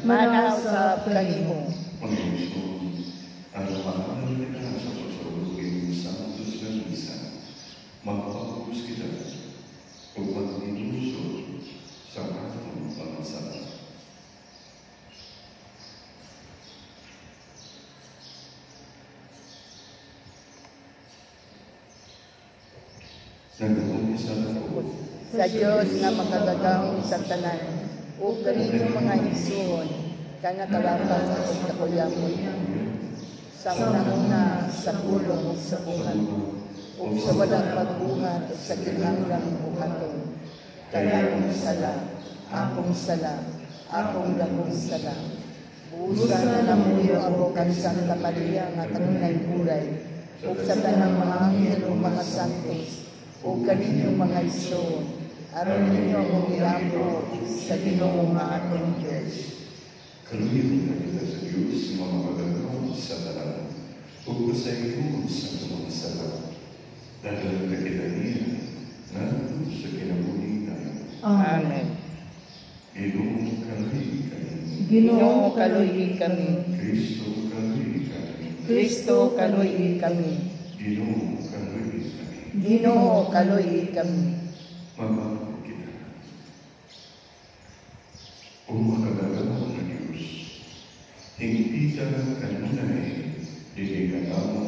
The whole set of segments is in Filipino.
manaw sa kanimo. Panginoon, ang pangalan kita sa pagsurugin sa Santos na Misa, magpapagos kita o magnilusod sa atong pangasal. Nag-umpisa ako Sa Diyos na makagagahong sa tanan, o kanino mga isuon, kanakalapan sa pagkakuyamoy, sa unang-una, sa pulong, sa buhat, o sa walang pagbuhat, o sa kinahanglang buhaton. Kanang sala, akong sala, akong lakong sala. Buusan na namuyo ako kang Santa Maria nga kanunay buray, o sa tanang mga anghel o mga santos, o kaninyo mga isuon, aron ninyo akong ilambo sa Ginoong nga atong Diyos. kaluhin na kita sa Diyos, mga magagawa sa tanan, o sa iyo sa mga sala. Dahil na kita niya, na sa kinabuhitan. Amen. Ginoo kaluhin kami. Ginoo kaluhi kami. Kristo kaluhin kami. Kristo kaluhi kami. Ginoo kaluhin kami. Ginoo kaluhi kami. Mamahal kita. O makagagawa ng Diyos, hindi ka kanunay, diniganan mo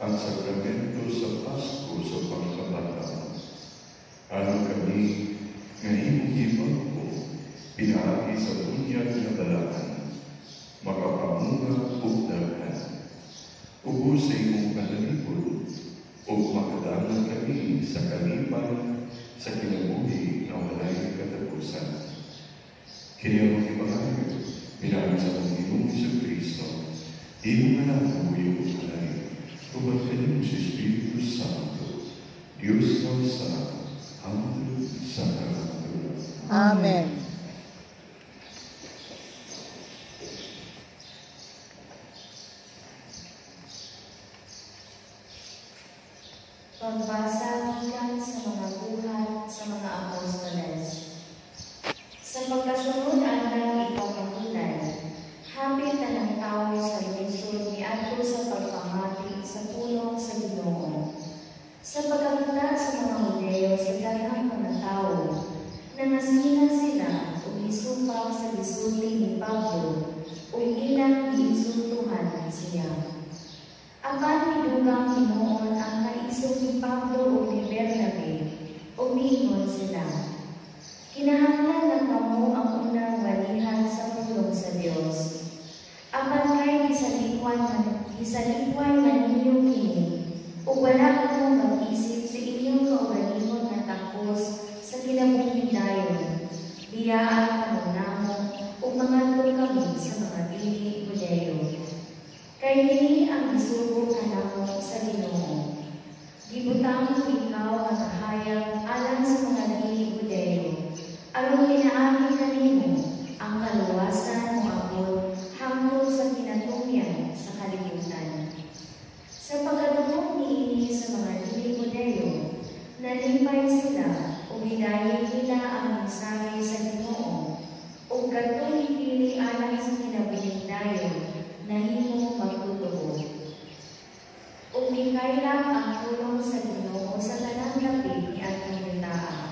ang sakramento sa Pasko sa pagkabata. Ano kami ngayong ibang ko, pinaagi sa bunyag na dalaan, makapamunga o dagan. Ubusin mong kalalipod, o makadalan kami sa kalipan sa kinabuhi na walay katapusan. Kiniyang ibangayo, pinaagi sa Panginoon sa Kristo, iyong anak mo iyong alay, ubad kayo sa Espiritu Santo, Diyos ng sa hanggang sa hanggang. Amen. Pagbasa gikan sa mga buhat sa mga apostoles. Sa pagkasunod anang ipagpatunay, hapit na ng tao sa lungsod niadto sa pagpamati sa pulong sa Ginoo. Sa pagkakita sa mga Hudeo sa daghang mga tao, nangasina sila ug isupak sa gisulti ni Pablo ug ilang giinsultuhan siya. Apan midugang hinuon ang kaisog ni Pablo o ni Bernabe o miingon sila. Kinahanglan na kamo ang unang walihan sa pulong sa Dios. Apan kay gisalikwan man ninyo kini o wala kamo mag-isip sa inyong kaugalingon nga takos sa kinabuhi dayon. Biyaan kamo namo o mangadto kami sa mga dili Hudeo. Kay dili ang isugo kanamo sa Ginoo. Gibutang ko ikaw ang kahayag alang sa mga dili Hudeo. Aron pinaagi kanimo ang kaluwasan mo abot hangtod sa kinatumbyan sa kalibutan. Sa pagkadumog niini sa mga dili Hudeo, nalipay sila o gidayon nila ang mensahe sa Ginoo o kadtong ipili alang sa kinabuhing dayon nahimo magtutuo. Ug gikaylap ang pulong sa Ginoo sa tanang lapit ni atong yutaa.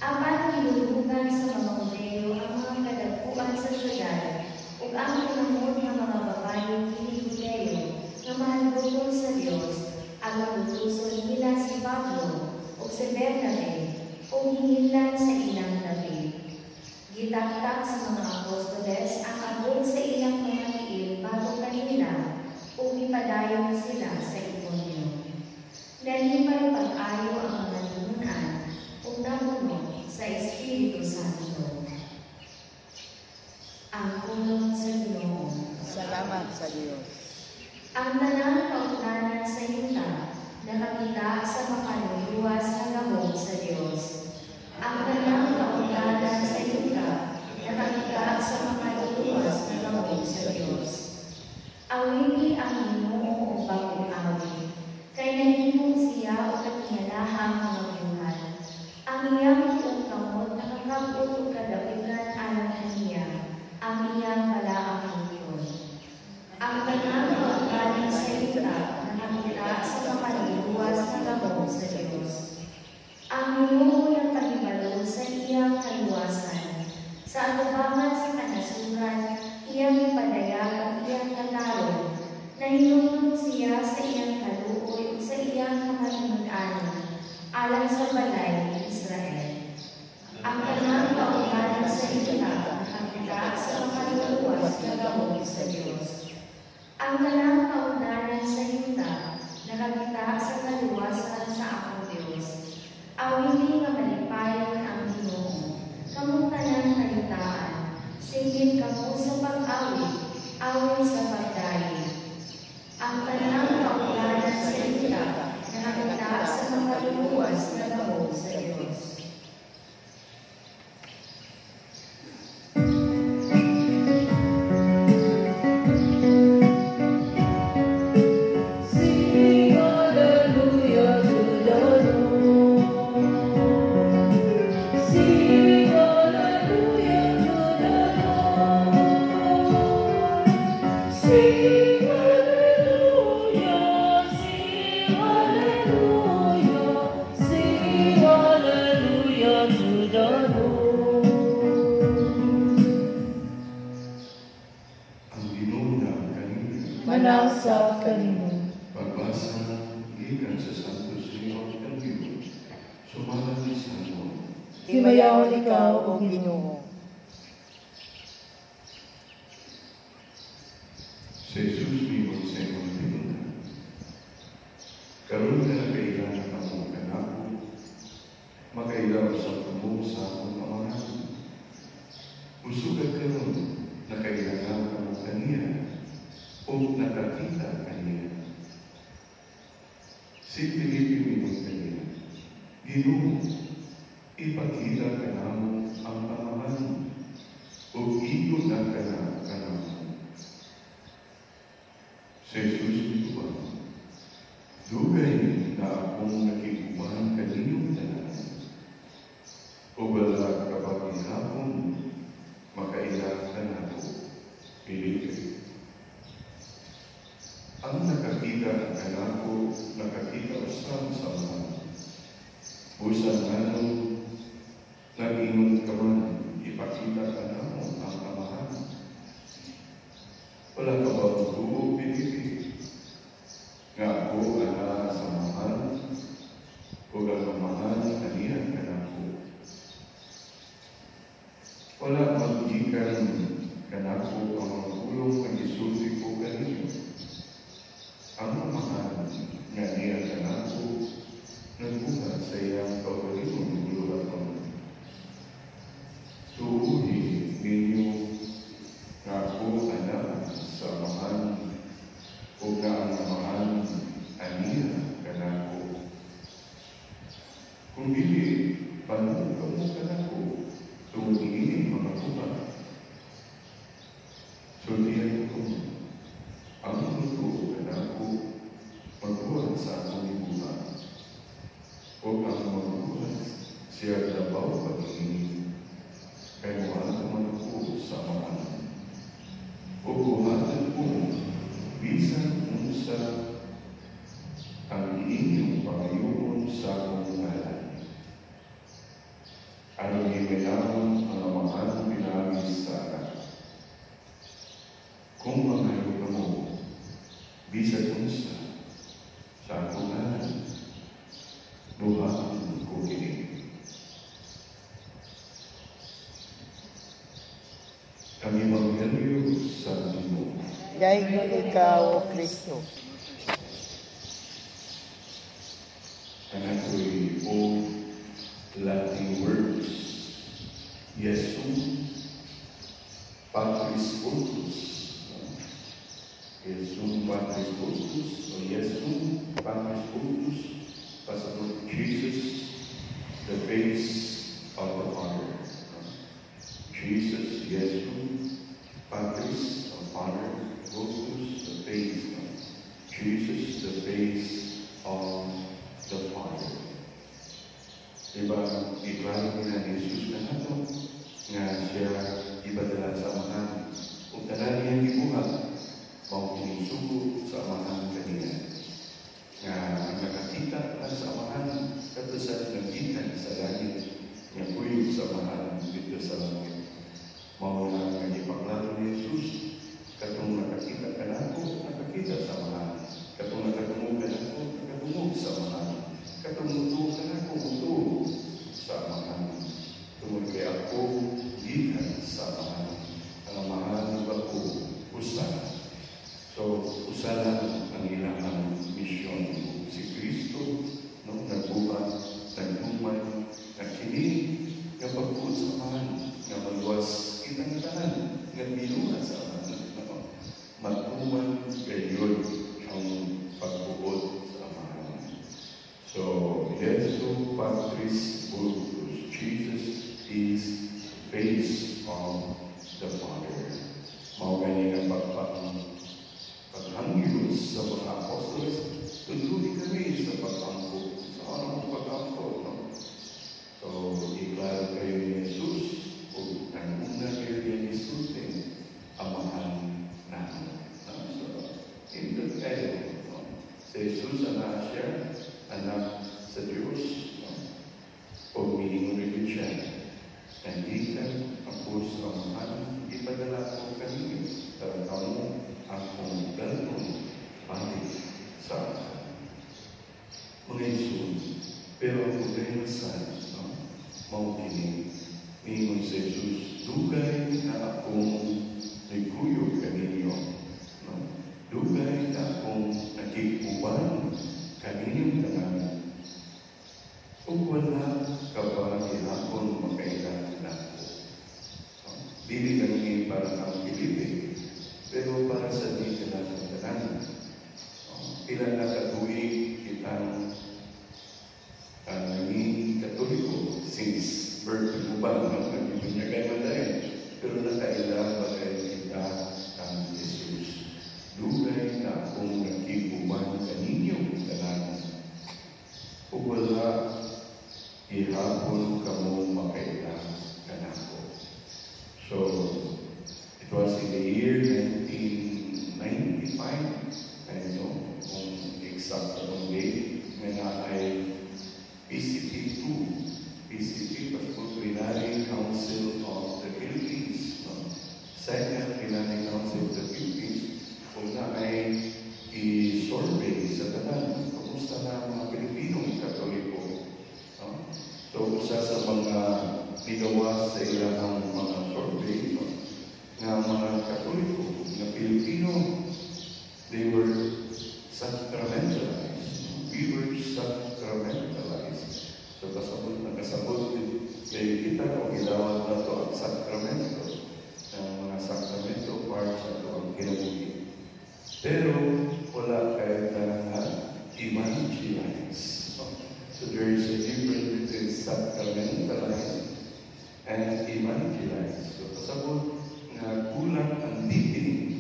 Apan nilulugan sa mga Hudeo ang mga kadagpuan sa syudad ug ang pinamod ng mga babaeng dili Hudeo nga mahalugod sa Dios ang lutuson nila si Pablo ug si Bernabe ug hingilan sa ilang labi. Gitaktak sa mga apostoles ang abot sa ilang mga tiil bago kanila ug ipadayon sila sa Ikonyo. Nalipay pag-ayo ang mga tununan ug napuno sa Espiritu Santo. Ang pulong sa Ginoo. Salamat sa Diyos. Ang tanang kaugnanan sa yuta nakakita sa makaluluwas na gahom sa Diyos. Ang tanang kaugnanan sa yuta nakakita sa makaluluwas na gahom sa Diyos. Awini ang Ginoo o bagong awi, kay nahimong siya o katingalahang mga buhat. Ang iyang buong kamot nakakabot o kadapigan alang kaniya, ang Ambangan sa kanasuran, iyang ipadayag ang iyang katarong, na hinungtong siya sa iyang kaluoy o sa iyang kamalimutan, alang sa balay ni Israel. Ang kanang kaugalan sa ila, nakakita sa makaluluwas na gawin sa Diyos. Ang kanang kaugalan sa yuta, nakakita sa kaluwasan sa akong Diyos. Awili nga malipayon ang Ginoo, kamong tanang kalitaan, sigit kamo sa pag-awit, awit sa pagdayo. Ang kanang kaugalan sa yuta, nakakita sa makaluluwas na gawin sa Diyos. Manasa kanimo. Pagbasa gikan sa Santo Suyo ng Diyos, sumalang ni Santo. Himayaw ikaw o Ginoo. Sa Jesus mimon sa imong pinuna. Karoon na kailangan ka mong kanako, makailaw sa tumo sa akong pamanahan. Usugan karoon na kailangan ka mong kaniya, o nakakita kaniya. Si Felipe mimon kaniya, Ginoo, ipakita ka namo ang pamamahan, o iyo na ka na kanamo. Sa Jesus mituwa, dugay na akong nakikuman kaninyong tanan, o wala kapag ihapon, makailang ka na po, Felipe. Ang nakakita ang kanako, nakakita usap sa mga. Busan nga nung nag-ingon ka man, ipakita ka na mo ang amahan. Wala ka ba ang tubo, Felipe? Nga ako ana sa mahal, o ang mahal kaniya kanako. Wala magikan kanako ang mga ulong ang isulti ko kaniya. Ang mahal nga niya kanako, nagbuhat sa iyang kaugalingon guluhan. Tuuhin ninyo nga ako anak sa mahal, o nga ang mahal aniya kanako. Kung dili, paano ka mo kanako, tuuhin mga buhat. Sultihan ko, ang luto kanako, magbuhat sa akong ibuhat. O ang magbuhat siya dabaw pag-inig, kaya wala naman ko sa mahal. O buhatan ko, bisan unsa ang inyong pangayoon sa akong ngalan. Ano himayaman ang mahal pinagis sa akin. Kung mangayo ka mo, bisan unsa sa akong ngalan, buhatan ko kini. Kami Evangelyo sa Ginoo. Dahil ikaw o Kristo. Ang ako'y old Latin words. Jesum Patris Cultus. Jesum Patris Cultus. O Jesum Patris Cultus. Pastor Jesus, the face of the Father. Jesus, Jesum Patris, the Father. Cultus, the face. Jesus, the face of the Father. Diba, ibahin na ni Jesus na nato nga siya ibadala sa amahan. Kung tanan niyang ibuhat, mao kinisugo sa amahan kanina. Nga nakakita lang sa amahan, katasan ng ikan sa langit, nga kuyog sa amahan dito sa langit. Mao kinanglan nga binuha sa amahan. Matuman gayon ang pagbuod sa amahan. So, Jesu Patris Bultus, Jesus is face of the Father. Maugaling ang paghangyos sa mga apostoles, tulubi kami sa pag-angkot. Sa anong pag-angkot, no? So, iklaro kayo ni Jesus, o nanguna kayo ni Jesus din, amahan namin. So, ito kayo, no? Si Jesus, anak siya, anak sa Diyos, no? O mihingulit siya, nandikan ako sa amahan, ipadala ko kami, para kamu akong dalong balik sa akin. Mga isun, pero ang problema sa maukinig, mingon sa Jesus, dugay na akong nagkuyog kaninyo. No? Dugay na akong nakikuban kaninyong tanan. Kung wala ka ba ihapon makailangan ako. No? Dili lang ngayon para ang Pilipin, pero para sa di ka natin tanan. Pila na katuwing kitang naging Katoliko since birth mo ba nagbibinyagay man dahil pero nakailang bagay kita ang Jesus. Dugay na akong nagkikuman kaninyong tanan. Kung wala ihapon kamo makailang kanako. So, it was in the year 1995, I know, kung exact ang date, na ay PCP 2, PCP, Passport-Plenary Council of the Philippines. No? Second Plenary Council of the Philippines, kung na ay i-survey sa tanan, kumusta na mga Pilipinong Katoliko. No? So, isa sa mga ginawa sa ilang mga survey, no? Nga mga Katoliko, na Pilipino, they were sacramentalized. We were sacramentalized. So, nakasabot kita o gilawat na ito ang sakramento. Ang mga sakramento para sa ito ang kinabuhi. Pero, wala kayo na evangelize. So, there is a difference between sacramentalized and evangelize. So, kasabot na kulang ang deepening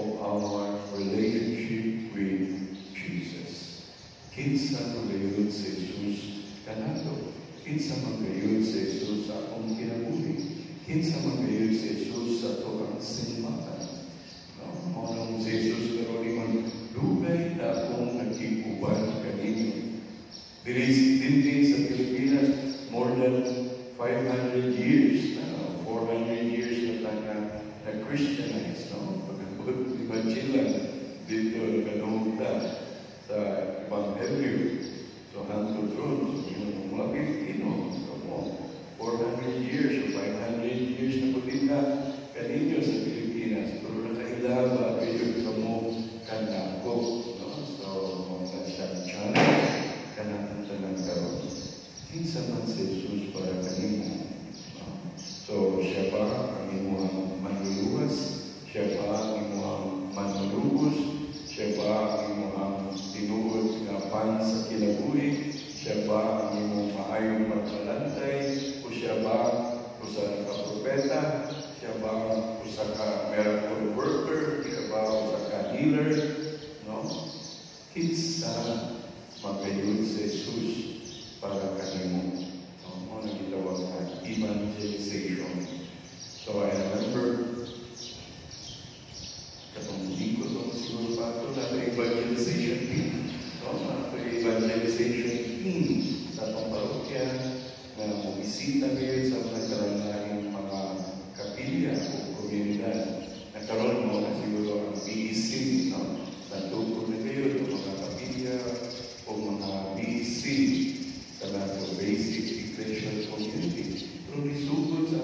of our relationship with Jesus. Kinsa magayon sa Jesus kanato. Kinsa magayon sa Jesus sa akong kinabuhi. Kinsa magayon sa Jesus sa toang simbahan. Manong sa Jesus karoon dugay na akong nagkikuban kaninyo. Dili sa Pilipinas, more than 500 years na, 400 years na Christianized, no? Pag-evangelan dito kanunta sa Evangelyo. So, hantod ron, yung mga Pilipino, 400 years o 500 years na putina kaninyo sa Pilipinas. Pero nakailaba kayo sa mo kanako. No? So, mga challenge kanang karon. Kinsa man si Jesus para kanimo. So, siya ba ang imuhang manluluwas? Siya ba ang imuhang manlulubos? Siya ba ang imuhang tinuod nga pan sa kinabuhi? Siya ba ang imong maayong magkalantay? O siya ba usa ka propeta? Siya ba usa ka miracle worker? Siya ba usa ka healer? No? Kinsa magayon si Jesus para kanimo. Ano gitawag na evangelization. So I remember katong ko itong siguro pa ito na evangelization team. Evangelization team sa itong parokya na bumisita kayo sa mga karanaing mga kapilya o komunidad. Nagkaroon mo na siguro ang BEC, no? Natuto na kayo ng mga kapilya o mga BEC sa nato basic ecclesial community. Pero nisugod sa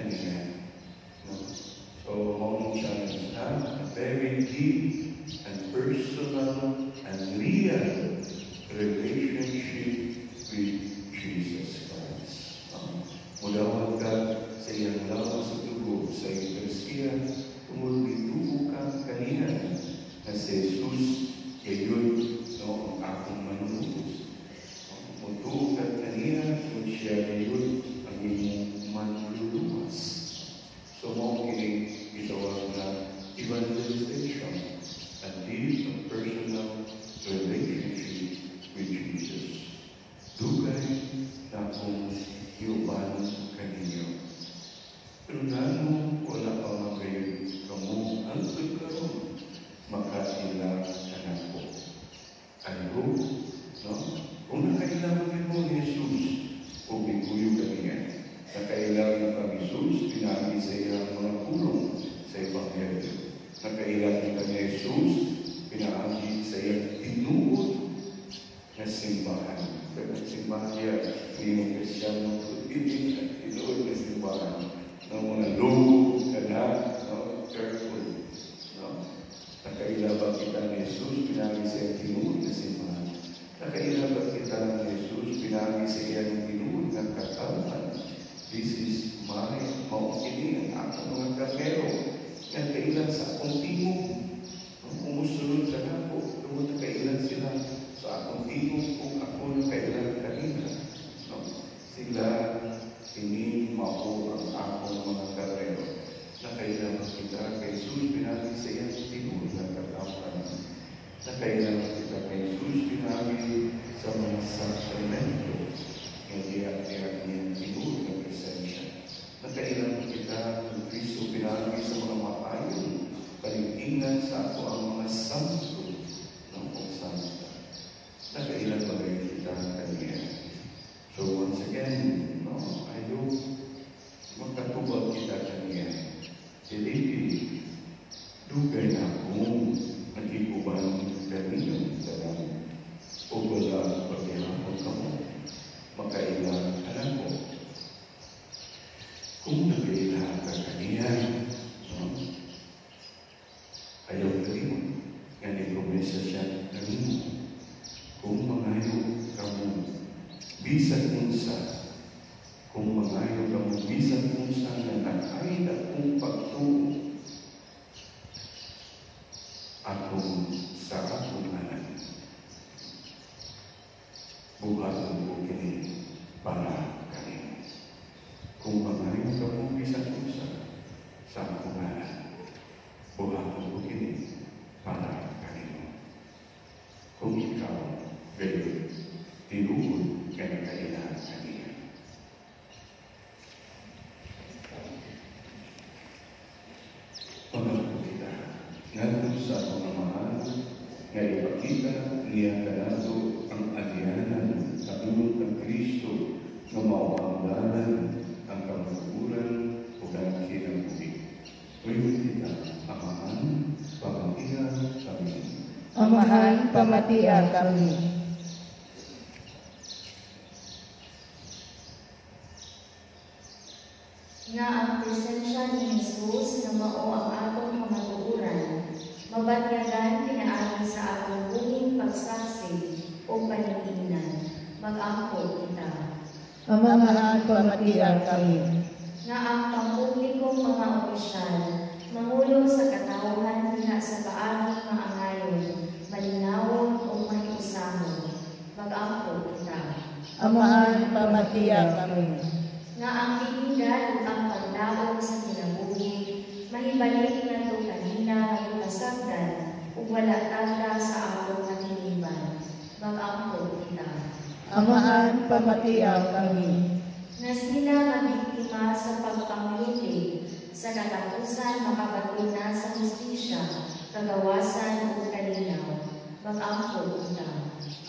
kanina. No? So, mong siya a very deep and personal and real relationship with Jesus Christ. Mulawag ka sa iyang lawas sa dugo, sa iyong Kristiya, tungkol ituo ka kanina na si Jesus, kayo'y ang akong manunubos. Mutuo ka kanina kung siya kayo'y ang inyong manluluwas. So, mo itawag na evangelization, a deep and personal relationship with Jesus. Dugay na kung iuban kaninyo. Pero nano wala pa magayon kamu ang pagkaroon makailang anak ko. I hope, no? Kung nakailangan mo ni Jesus, o biguyo kaniya, nakailangan pa ni Jesus, pinagi sa iyang mga pulong sa Ebanghelyo. Nakailangan pa ni Jesus, pinagi sa iyang tinuod na simbahan. Pero simbahan niya, yung Kristiyanong pag-ibig at tinuod na simbahan ng mga logo, kanak, no? Careful. No? Nakailangan kita ni Jesus, pinagi sa iyang tinuod na simbahan. Nakailangan kita ni Jesus, pinagi sa iyang tinuod na katawan. This is my maukiling ang aking mga kamero. Yan kailan sa akong tingog. Umusunod ka na po. Doon kailan sila sa akong tingog kung ako na kailan kanina. No? Sila hindi mao ang akong mga kamero. Nakailangan kita kay Jesus, pinagi sa iyang tinuod na katawan. Nakailangan kita kay Jesus, pinagi sa mga sakramento. Hindi ang niyang tinuod na presensya. Nakailangan kita ng Kristo, pinagi sa mga maayong paligtingan sa ako ang mga santo ng pagsanta. Nakailangan ba kita kanya? So once again, no, I hope magkatubag kita kanya. Silipin, dugay na kung nag-iuban kanino dalam o wala pagyahapon ka mo, makailang alam mo. Kung nagailang ka kaniya, no? Ayaw ka rin, yan ipromesa siya kanino. Kung mangayo ka mo, bisan unsa, kung mangayo ka mo, bisan unsa na nakay na kung pagtuo, akong sa akong anak. Buhaton ko kini para kanino. Kung mangayo ka mo, bisan unsa, sa akong anak. Buhaton ko kini para kanino. Kung ikaw, gayon, tinuod ka na kailangan kanina. Pangalawa kita, nandun sa mga mahal, nga ipakita niya kanado ang adyanan sa tulong ng Kristo na mauanggalan ang kamukuran o kanakilang bubig. Ngayon kita, amahan, pamatihan kami. Amahan, pamatihan kami. Nga ang presensya ni Jesus na mao ang atong kamatuoran, mabanyagan pinaagi sa atong buhing pagsaksi o paningingnan, mag-angkot kita. Amahan, pamatihan kami. Nga ang pampublikong mga opisyal, mangulo sa katawhan diha sa paaging maangayon, malinawon o mahiusahon, mag-angkot kita. Amahan, pamatihan kami. Nga ang dignidad ug ang pagdaog sa kinabuhi, mahibalik na ito kanina ang pasagdan ug wala tanda sa atong katiliban. Mag-angkot kita. Amahan, pamatihan kami. Na sila mabiktima sa pagpangluti, sa katapusan makabatid na sa hustisya, kagawasan ug kalinaw. Mag-angkot kita.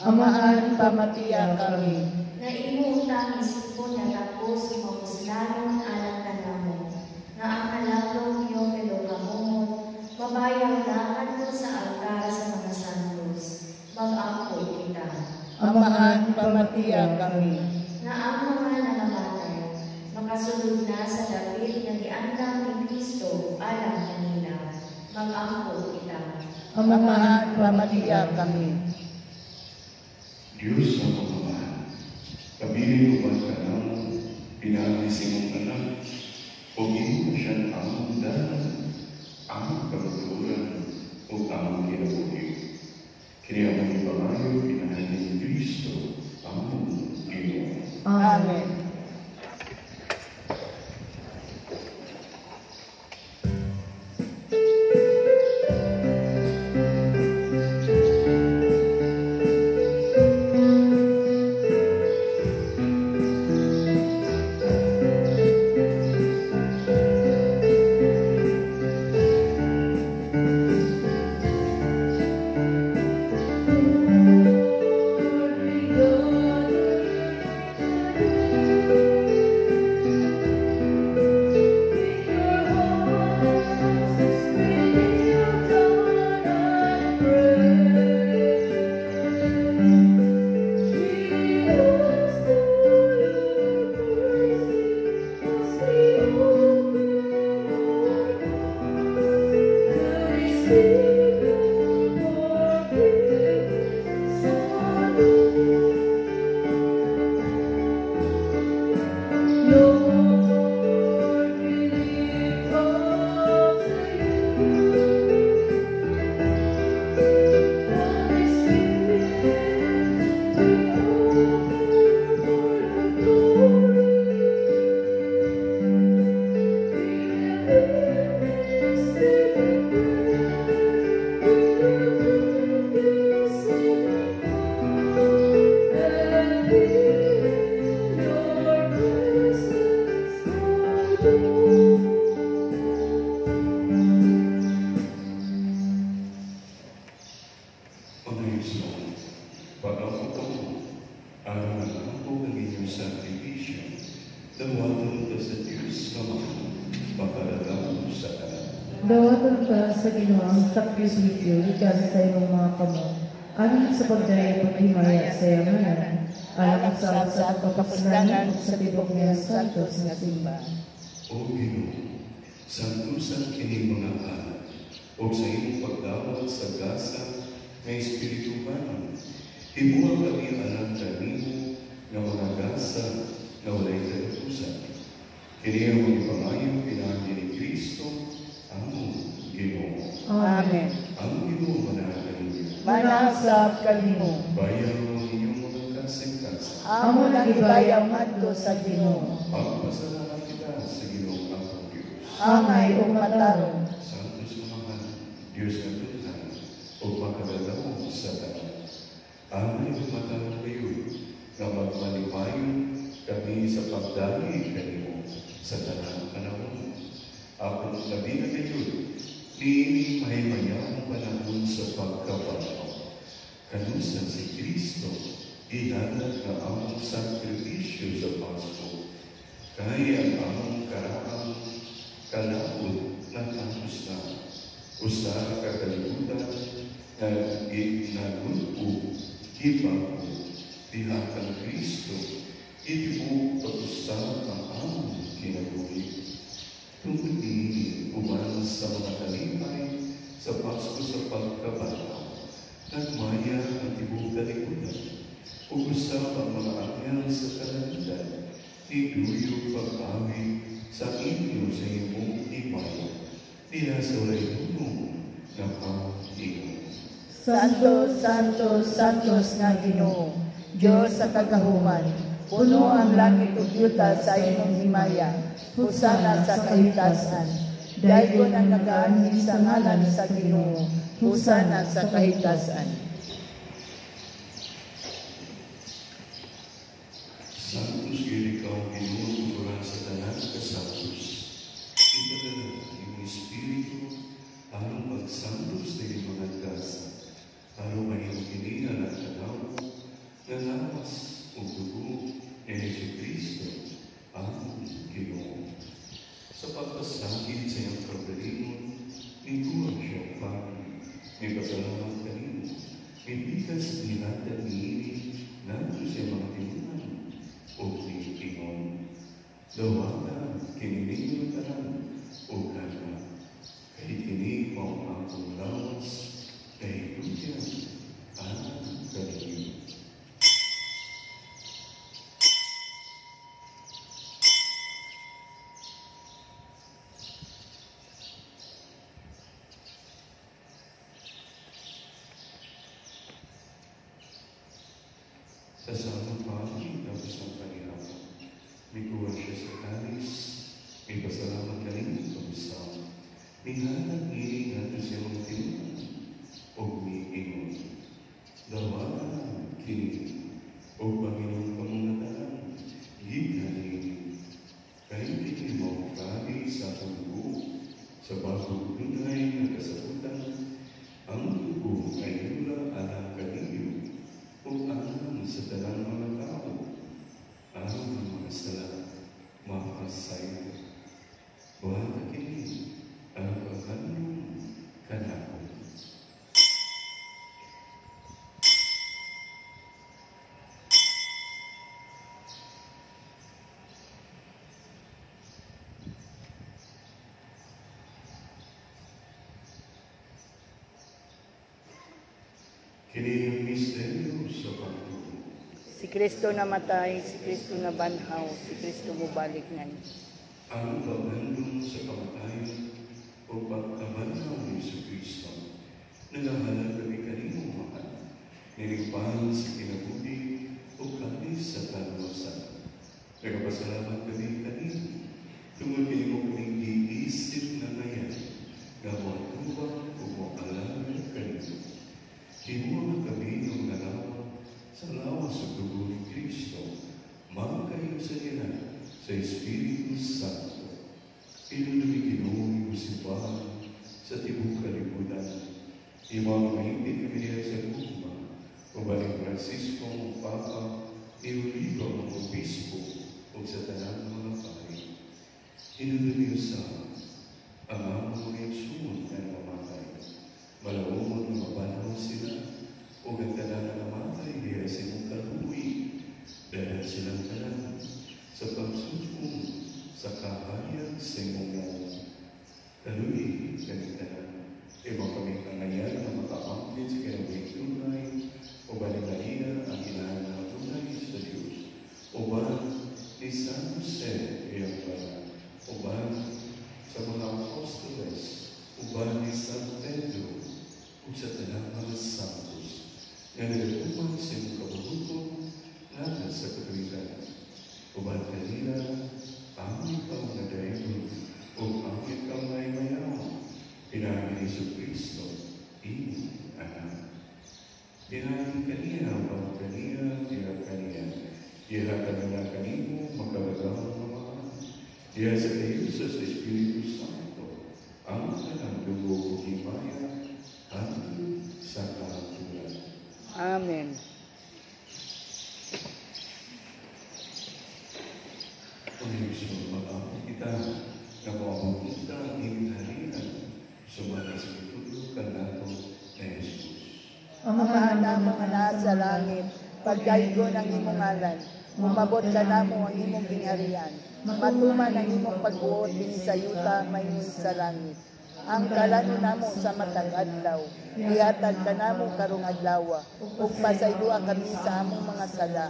Amahan, pamatihan kami. Na imuutang isipon na tapos mamuslanon alang kanamo, na ang halagang Teofilo kamumot, mabayaw lakan mo sa altar sa mga santos. Mag-angkot kita. Amahan, pamatihan kami. Na ang mga nangamatay, Makasulod na sa dapit nga giandam ni Kristo alang kanila. Mag-angko kita. Amahan, pamatiya kami. Diyos na pagmamahal, kabilin mo ka ng pinagising mong anak, o imo siyang among dalan, among kaluturan, o among kinabuhi. Kaya ang ipangayo, pinahan ni Kristo, among Ginoo. Amen. Dawatan ka sa Ginoong sakripisyo, ikas sa iyong mga kamot, aning sa pagdaya paghimaya sa yaman, alam sa pagkapusdanan sa tibok niya santos na simba. O Ginoo, santusan kini mga anak, o sa iyong pagdawat sa gasa ng Espiritu Humano, himuha kami alam kanimo nga mga gasa na walay katapusan. Kini ang mga pangayo pinagi ni Kristo, among Ginoo. Amen. Ang Ginoo manahan ninyo. Manasab kanimo. Bayan mo ninyong mga kasing-kasing. Amo na ibayang madto sa Ginoo. Magpasalamat kita sa Ginoo ang Diyos. Amay umatarong. Santos Mahan, Diyos na Tuhan, o makadalaw sa tanan. Amay umatarong kayo na magmalipayon kami sa pagdali kanimo sa tanang panahon. Ako labi na kayo, niining mahimayang panahon sa pagkapanaw. Kanusan si Kristo, ilanat na among sakripisyo sa Pasko. Kaya ang among karaang kalaod na tapos na. Usa kakalimutan na ginagulpo, kibago, dihakang Kristo, itibo pag-usa ang among kinabuhi. Tungkol ini, uman sa mga talipay sa Pasko sa pagkabanaw, nagmaya ang tibong kalikutan, ug-usap ang mga anghel sa kalangitan, iduyo pag-awi sa inyo sa imong himaya, diha sa walay hunong ng Panginoon. Santo, Santo, Santos nga Ginoo, Diyos sa kagahuman, puno ang langit ug yuta sa imong himaya, husana sa kahitasan. Daygon ang nagaanhi sa ngalan sa Ginoo, husana sa kahitasan. Santos ikaw Ginoo tuturan sa tanan kasantos. Ipadala ang Espiritu alang magsantos ng mga gasa, aron mahimong kini ang tanaw nga lawas o dugo ni Jesucristo ang Ginoo. Sa pagpasangkit sa iyong kagalingon, niguang siyang pagi, may pasalamat kanino, may bigas nilatan niini, nato siya mga tinunan o tingon. Dawata, kininig mo tanan, o kana, kay kini mo akong lawas, kay dugyan, ang kanino. Sa samang pangin, tapos ng panirapan, may kuha siya sa kalis, may pasalamat ka rin ito sa nihanag iring nato siya mga tinunan, o may ingon. Dawanan, kini, o Panginoon kamunatan, gikanin, kahit kini mo kagi sa tubo, sa bagong tunay na kasabutan, ang tubo ay nula alang kanino, o alam sa dalang mga tao, ang mga sala, makasayo. Buhat kini, ang pagkanong kanako. Kini ang misteryo sa pagtubo. Si Kristo namatay, si Kristo nabanhaw, si Kristo mubalik ngayon. Ang paghandong sa pagkain o pagkabanhaw ni Kristo, nagahalan kami kaninong mahal, nilipahan sa kinabuhi o kami sa kalwasan. Nagpasalamat kami kanino, tungkol kayo kaming giisip na ngayon, gawatuwa o makalaan kanino. Kinuha kami ng nalawa sa lawas sa dugo ni Kristo, magkayo sa nila sa Espiritu Santo. Pinunami Ginoong usipahan sa tibok kalibutan. Imang mahigit kami niya sa Guma, Kubaling Francisco, Papa, Iulido ng Obispo, o sa tanang mga pari. Pinunami sa ang amang mga sumunod na namatay. Malawang mga panahon sila, o ganda na namatay, diya silang kaluwi, dahil silang kalan, sa pagsusong, sa kahayag, sa imong kaluwi, ganitanan. Ibang kami kangayan na makakamit sa kinawing tunay, o baligaya ang inahan na tunay sa Diyos, o ba ni San Jose, iyang bayan, o ba sa mga apostoles, o ba ni San Pedro, o sa tanang mga santos, na nagatuman sa iyong kabubuto na sa katulitan. O ba kanila, ang ikaw na dayon, o ang ikaw na imayaw, pinahin ni Kristo, iyong anak. Pinahin kaniya, o kaniya, tira kaniya, tira kaniya kanimo, magkabagawang mga, tira sa kayo sa Espiritu Santo, ang tanang dugo o himaya, at sa kahatulan. Amen. Kung gusto mag-amon kita, na mabupunta ang hinihalingan, sumala sa itulo ka nato na Jesus. Ama namong na sa langit, pagdaygo ng imong ngalan, umabot ka namo ang imong gingharian, matuman ang imong pagbuot din sa yuta mayon sa langit. Ang kalano namo sa matag adlaw, ihatag ka namo karong adlaw, ug pasaydua kami sa among mga sala.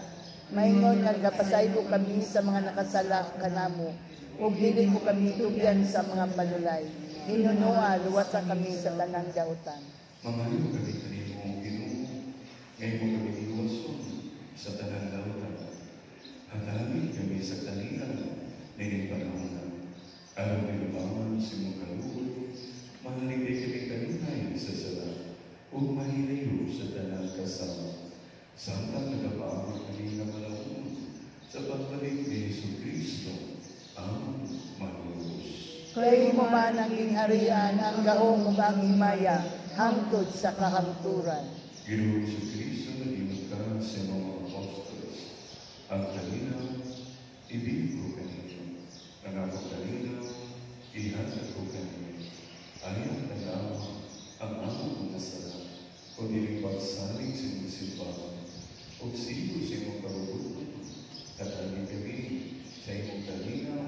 Maingon nga kapasaylo kami sa mga nakasala kanamo, ug dili mo kami tugyan sa mga panulay. Hinunua luwasa kami sa tanang dautan. Mamayo kami kanimo ang Ginoo, ngayon mo kami iwason sa tanang dautan. Hatamin kami sa kanilang ninipanahon. Alam nilumangan sa mong kalugod, mahalipay kami kanunay sa sala, ug mahilayo sa tanang kasama. Samtang nagapaamang kami na malawon sa pagbalik ni Jesucristo, ang manlubos. Kay mo man ang gingharian, ang gaong ug ang himaya, hangtod sa kahangturan. Ginoong Jesucristo, naging ka sa mga apostoles. Ang kalinaw, ibig ko kanino. Ang ako kalinaw, ihatag ko kanino. Ayaw tanawa ang among mga sala, o diling pagsaling sa mga simbahan, o sigo sa imong karubuto, at kami sa imong kalinaw,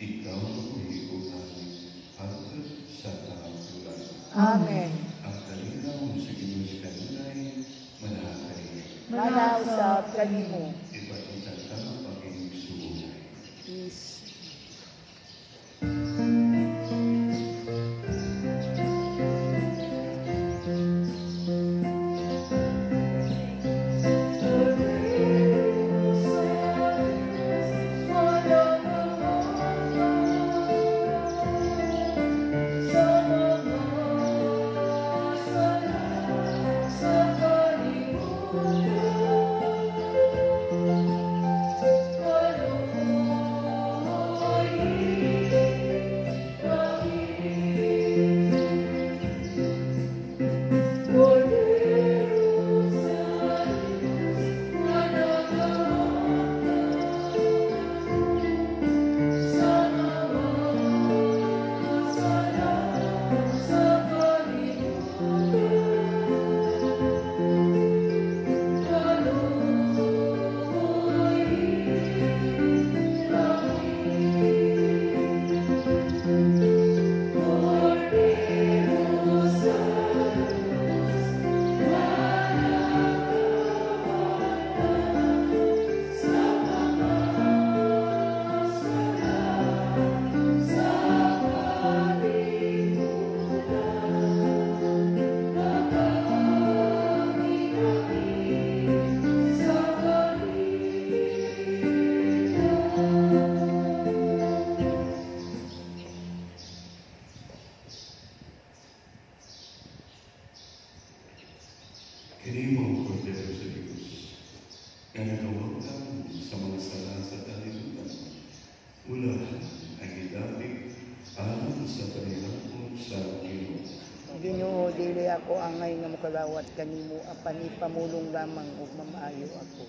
ikaw ay unahin hanggang sa tahagulan. Amen. Ang kalinaw sa Diyos kanunay, manakay. Manausap kanimo. Ipakita ka pag-ibig sumunay. Peace. Kinimo, Kordero sa Diyos, na nagawag kamo sa mga sala sa kalibutan. Mula ang idapig alam sa panilangkong sa Ginoo. Ginoo, dili ako angay nga mokalawat kanimo, apan ipamulong lamang ug mamaayo ako.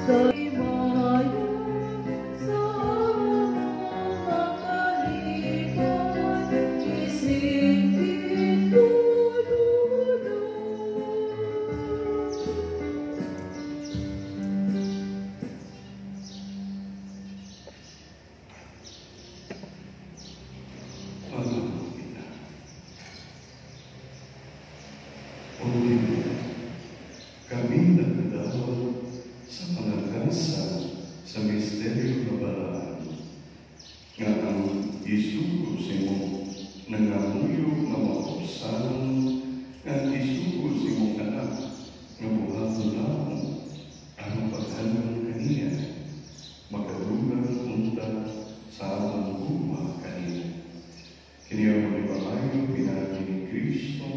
sa himaya, sa mga kalipan, isipin tulunod. Panginoon kita. Puri kami nagdadawal sa panagkasa sa misteryo na balaan nga ang isugos mo nangamuyog na mausalan nga isugos mo anak nga buhaton lamang ang paghanong kaniya makadugang unta sa among guma kaniya. Kiniya mo ni Pamayo, pinagi ni Kristo,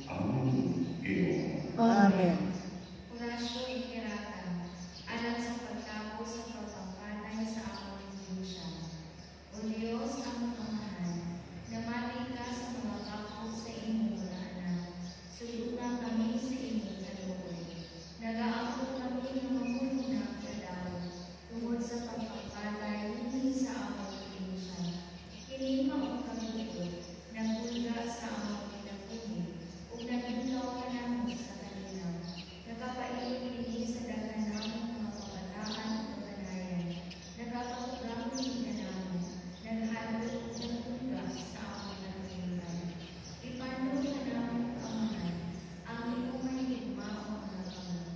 among Ginoo. Amen. Orasyo Intirata, alang sa pagtapos sa pagpapatay sa among Iglesia. O Diyos, among Amahan, namati ka sa mga kapos sa imong mga anak. Sulutan kami sa imong kaluoy. Nag-aabot kami ng mamunang kadaw tungod sa pagpapatay hindi sa among Iglesia. Kini maong kami nagulga sa among pinagpunin ug naghintaw ka namin sa kanila. Nakapailog kini sa daghan namong mga kabataan ug kanayan. Nakakaugang kini namin. Naghandog ug nagulga sa among pinagpunan. Ipandong ka namin Amahan ang imong mahigugma o mga kamay.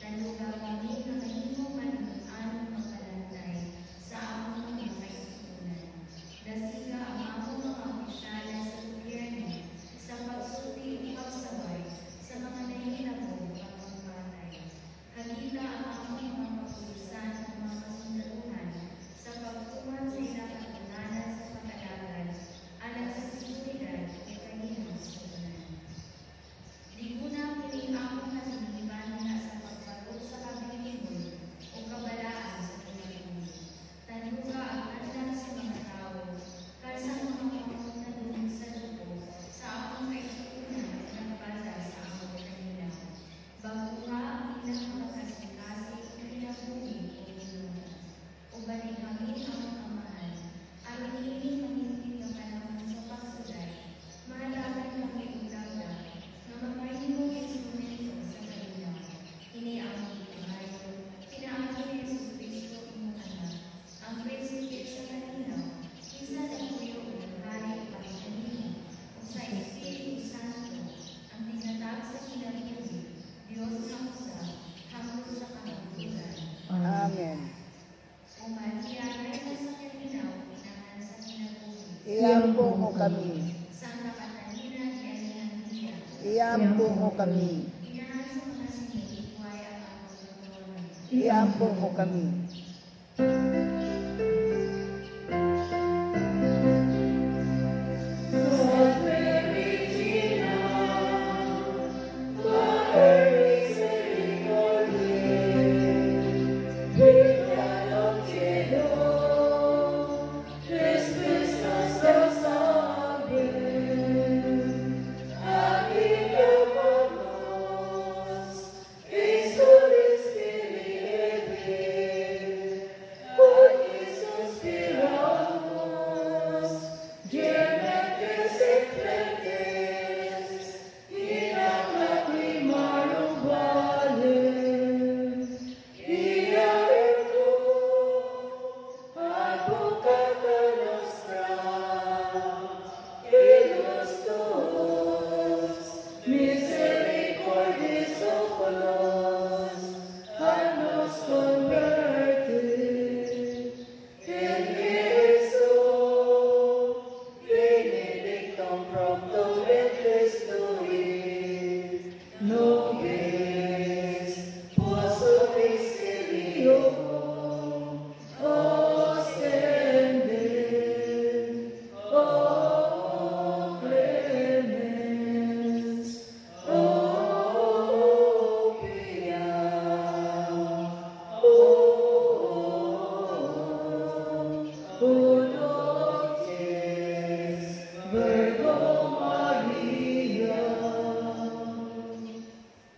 Tanuga kami nga mahimong manunuan magkalantay sa among mga kaisunan. Dasiga ang among mga opisyala sa gobyerno sa pagsulti o pagsaway sa mga nahihilabong pagpapatay. Hagila ang among mga kapulisan at mga kasundaluhan sa pagtuman sa ilang katunanan sa pagkalagan alang sa seguridad at kanina sa tanan. Di muna kini among katiniban na sa pagpalog sa kabilinghoy o kabalaan sa pinagpunan. Tanuga ang andan sa mga tao kalsa mga pangungnalunig sa lupo sa among kaisunan at nagpanda sa among kanila. Baguha ang ilang mga kasikasi o pinagbuhi o inuman. O balihamin ang Amahan, aron ini manintig ang panahon sa pagsulay, mahalagan kami ulaga na magpahimong instrumento sa kanila. Ini ang ipinayo, pinaagi ni Jesus Cristo imong anak, ang prinsipe sa kanila, isa sa puyo o naghari ang kanino, o sa Espiritu Santo, ang tinatag sa kinabuhi, Diyos na usa, hangtod sa kamaturan. Amen. O Maria, Reyna sa kanila, pinahan sa kinabuhi. Iampo mo kami. Santa Catalina di Alejandría, Iampo mo kami. pinahan sa mga sinilikway ang among katawan. Iampo mo kami.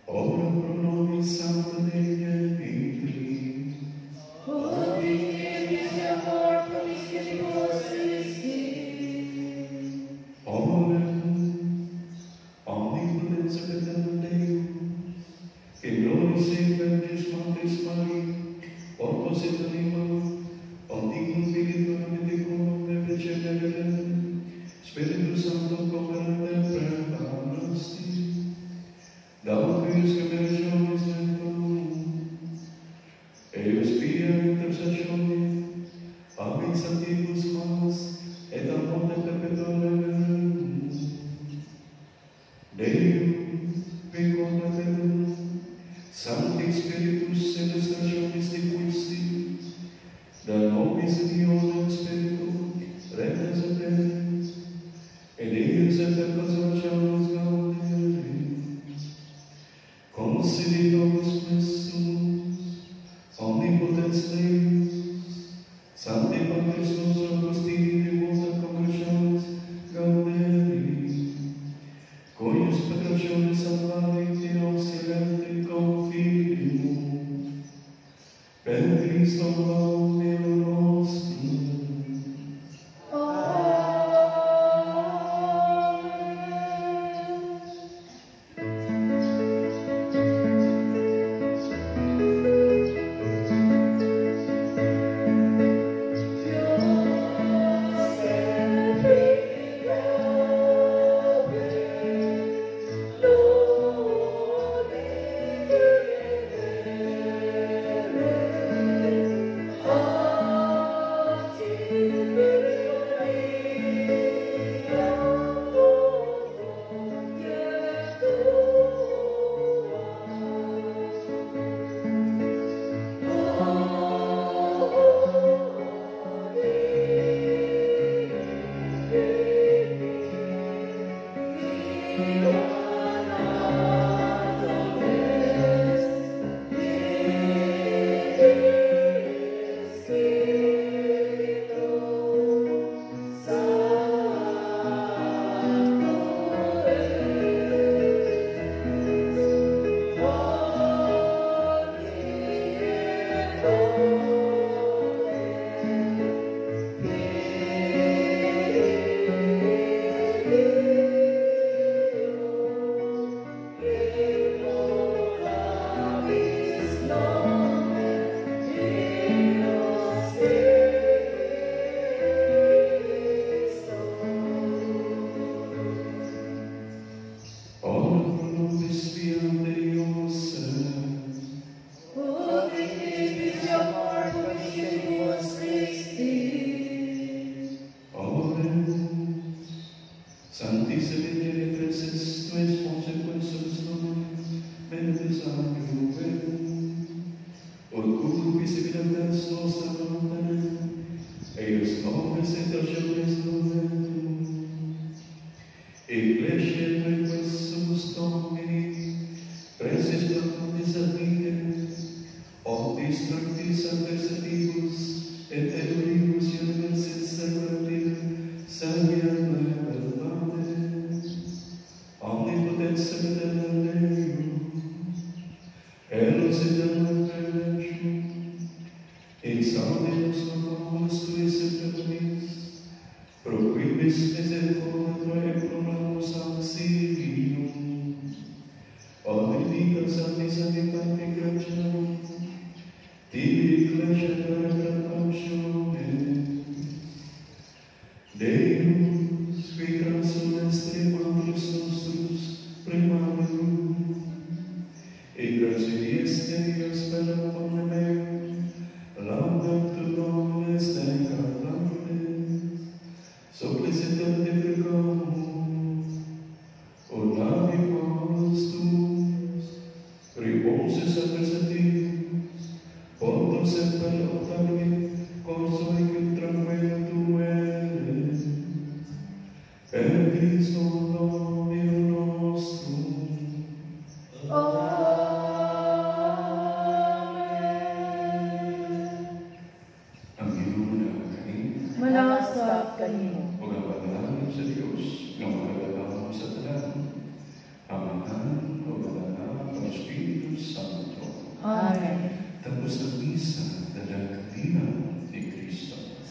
O Angeles Convenciones ellos piden intercesión, amin santiibus mas, et amor de perpetuum. Deum, vincula Deum, Sancti Spiritus Celestationis Difusi, da nobis Deo Spiritu, rectas et reis, et Deus et perpetuationis gaudere, consideramus nessus, omnipotens Deus, Sancti Patris nostro Augustini devota conversiones gauderi, coius petrationes salvare auxiliante confidimus, per Christo Domino nostrum.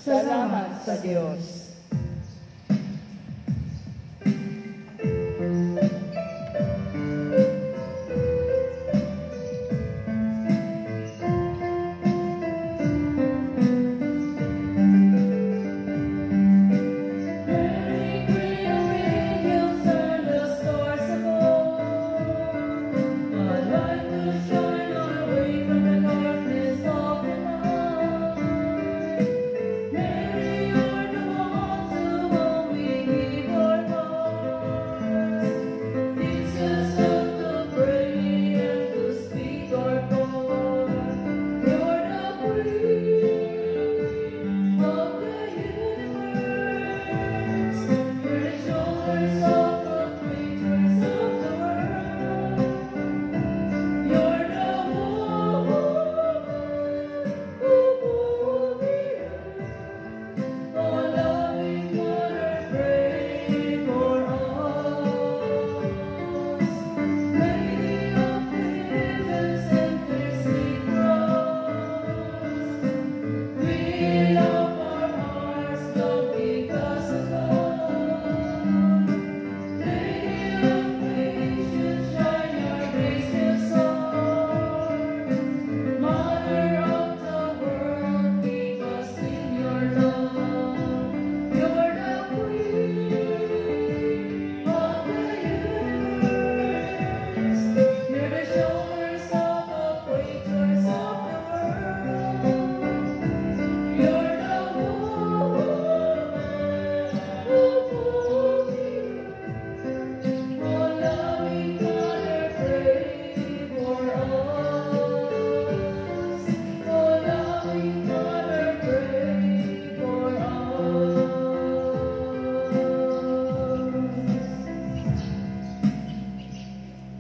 Salamat sa Diyos.